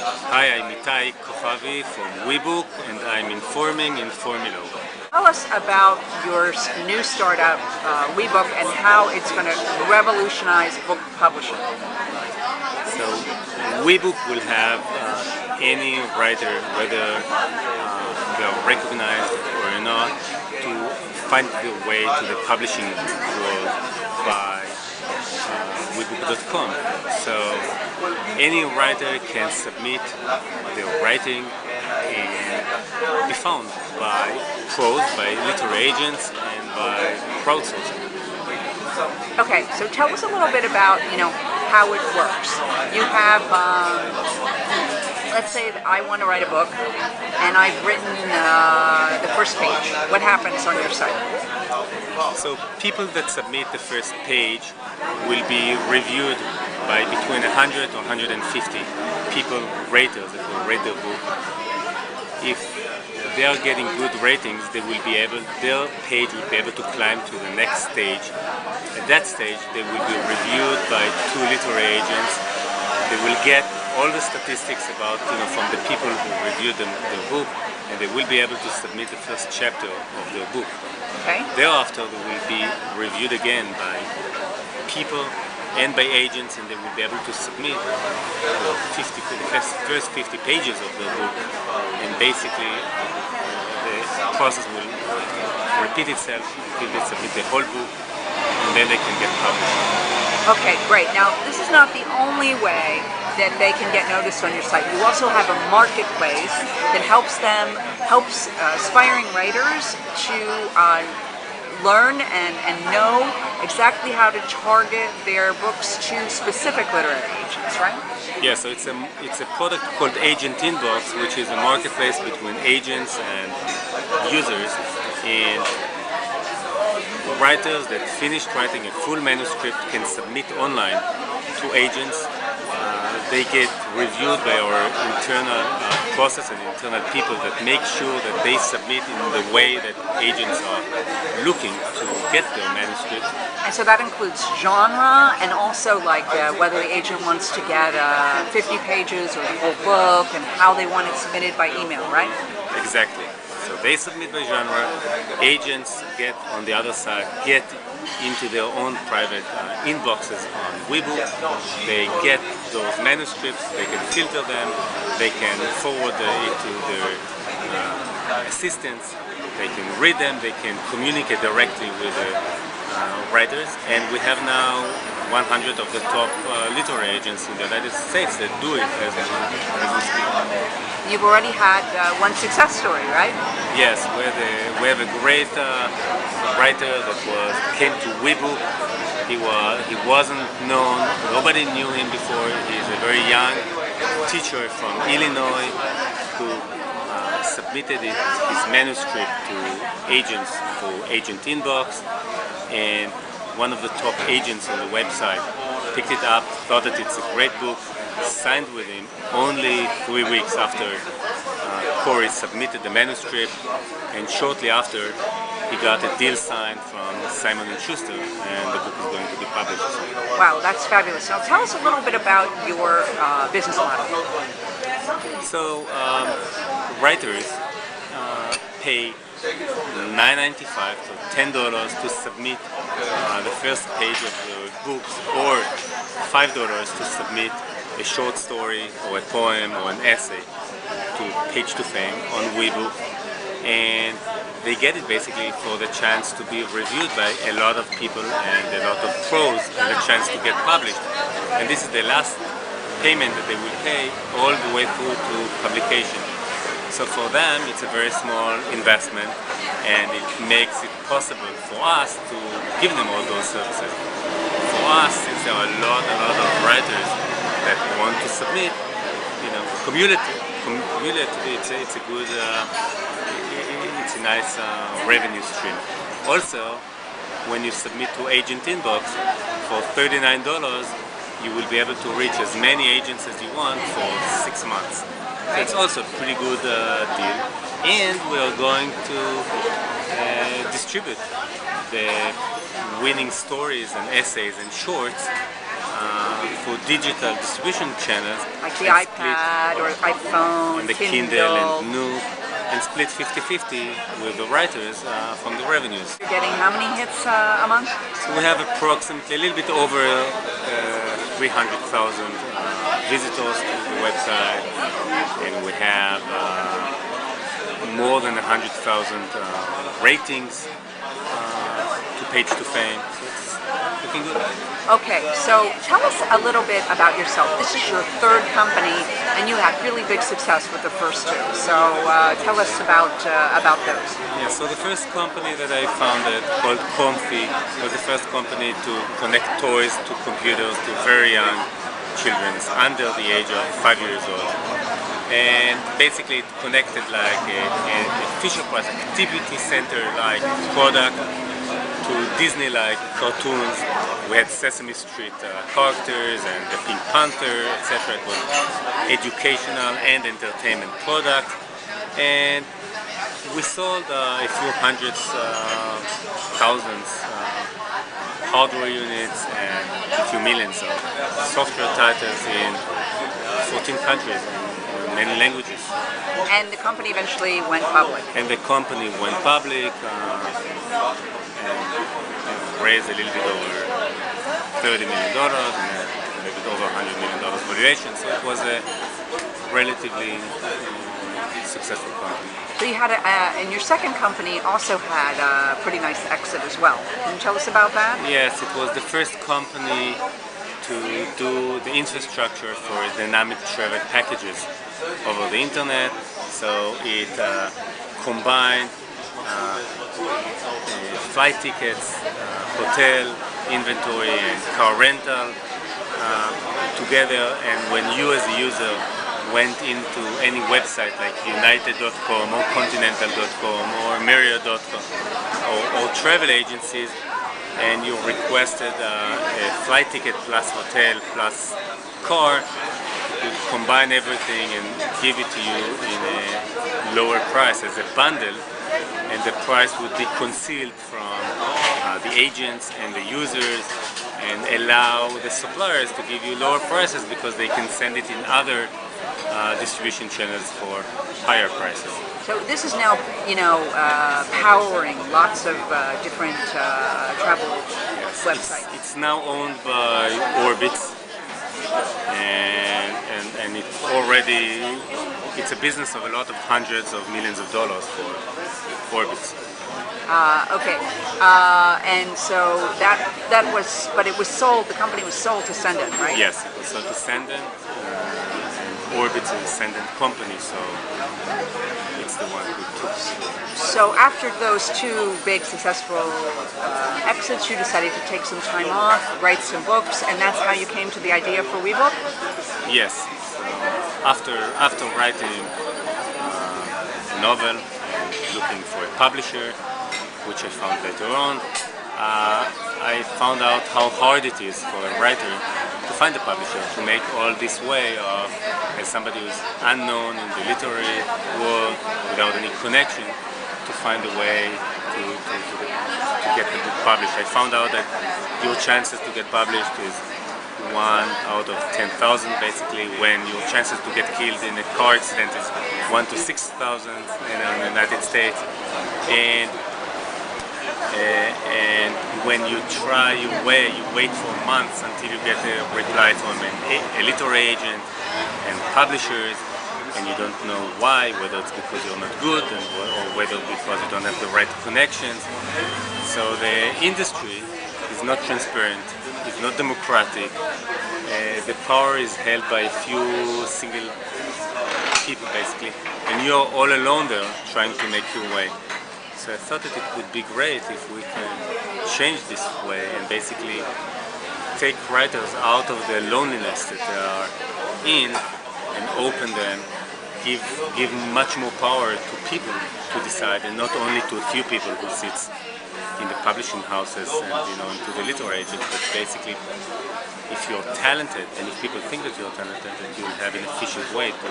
Hi, I'm Itai Kochavi from Webook, and I'm informing Informilo. Tell us about your new startup, Webook, and how it's going to revolutionize book publishing. So, Webook will have any writer, whether they're recognized or not, to find their way to the publishing world by Webook.com. So any writer can submit their writing and be found by pros, by literary agents, and by crowdsourcing. Okay, so tell us a little bit about how it works. You have, let's say that I want to write a book, and I've written the first page. What happens on your site? So people that submit the first page will be reviewed by between 100 or 150 people, raters that will rate their book. If they are getting good ratings, their page will be able to climb to the next stage. At that stage, they will be reviewed by 2 literary agents. They will get all the statistics about, from the people who reviewed their book, and they will be able to submit the first chapter of their book. Okay. Thereafter, they will be reviewed again by people and by agents, and they will be able to submit the first 50 pages of their book, and basically the process will repeat itself until they submit the whole book, and then they can get published. Okay, great. Now, this is not the only way that they can get noticed on your site. You also have a marketplace that helps aspiring writers to learn and know exactly how to target their books to specific literary agents, right? Yeah, so it's a product called Agent Inbox, which is a marketplace between agents and users, and writers that finished writing a full manuscript can submit online to agents. They get reviewed by our internal process and internal people that make sure that they submit in the way that agents are looking to get their manuscript. And so that includes genre and also like whether the agent wants to get 50 pages or the whole book and how they want it submitted by email, right? Exactly. So they submit by genre, agents get on the other side, get into their own private inboxes on Webook. They get those manuscripts, they can filter them, they can forward it to their assistants, they can read them, they can communicate directly with the writers, and we have now 100 of the top literary agents in the United States that do it as we speak. You've already had one success story, right? Yes, we have a great writer that came to Webook. He wasn't known, nobody knew him before. He's a very young teacher from Illinois who submitted his manuscript to agents for Agent Inbox, and one of the top agents on the website picked it up, thought that it's a great book, signed with him only 3 weeks after Corey submitted the manuscript, and shortly after he got a deal signed from Simon & Schuster, and the book is going to be published. Wow, that's fabulous. Now tell us a little bit about your business model. So writers pay $9.95 to $10 to submit the first page of the books, or $5 to submit a short story or a poem or an essay to Page to Fame on Webook, and they get it basically for the chance to be reviewed by a lot of people and a lot of pros, and the chance to get published. And this is the last payment that they will pay all the way through to publication. So for them, it's a very small investment, and it makes it possible for us to give them all those services. For us, since there are a lot of writers that want to submit, cumulatively, it's a good, it's a nice revenue stream. Also, when you submit to Agent Inbox for $39, you will be able to reach as many agents as you want for 6 months. So it's also a pretty good deal, and we are going to distribute the winning stories and essays and shorts for digital distribution channels, Like the and iPad or iPhone, and the Kindle and Nook, and split 50-50 with the writers from the revenues. You're getting how many hits a month? So we have approximately a little bit over 300,000 visitors to the website, and we have more than 100,000 ratings to Page to Fame. So it's looking good. Okay, so tell us a little bit about yourself. This is your third company, and you had really big success with the first two. So tell us about those. Yeah, so the first company that I founded, called Comfy, was the first company to connect toys to computers to very young children under the age of 5 years old. And basically it connected like a Fisher-Price activity center-like product to Disney-like cartoons. We had Sesame Street characters and the Pink Panther, etc. It was educational and entertainment product, and we sold a few hundreds, thousands hardware units and a few millions of software titles in 14 countries in many languages. And the company eventually went public. And the company went public and raised a little bit over $30 million and a little bit over $100 million valuation. So it was a relatively successful company. So you had and your second company also had a pretty nice exit as well. Can you tell us about that? Yes, it was the first company to do the infrastructure for dynamic travel packages over the internet. So it combined flight tickets, hotel inventory, and car rental together. And when you as a user went into any website like United.com or Continental.com or Marriott.com or travel agencies, and you requested a flight ticket plus hotel plus car, you combine everything and give it to you in a lower price as a bundle, and the price would be concealed from the agents and the users, and allow the suppliers to give you lower prices because they can send it in other distribution channels for higher prices. So this is now, powering lots of different travel websites. It's now owned by Orbitz, and it's already, it's a business of a lot of hundreds of millions of dollars for Orbitz. Okay, and so that was, but it was sold. The company was sold to Sendon, right? Yes, it was sold to Sendon. Orbitz is a Sendon company, so it's the one who took it. So after those two big successful exits, you decided to take some time off, write some books, and that's how you came to the idea for Webook? Yes. After writing a novel and looking for a publisher, which I found later on, I found out how hard it is for a writer to find a publisher, to make all this way of, as somebody who's unknown in the literary world, without any connection, to find a way to get the book published. I found out that your chances to get published is 1 out of 10,000 basically, when your chances to get killed in a car accident is 1 to 6,000 in the United States. And when you try, you wait for months until you get a reply from a literary agent and publishers, and you don't know why, whether it's because you're not good or whether because you don't have the right connections. So the industry is not transparent, it's not democratic. The power is held by a few single people basically, and you're all alone there trying to make your way. So I thought that it would be great if we can change this way and basically take writers out of the loneliness that they are in and open them, give much more power to people to decide, and not only to a few people who sits in the publishing houses and into the literary agents, but basically if you're talented and if people think that you're talented, that you'll have an efficient way to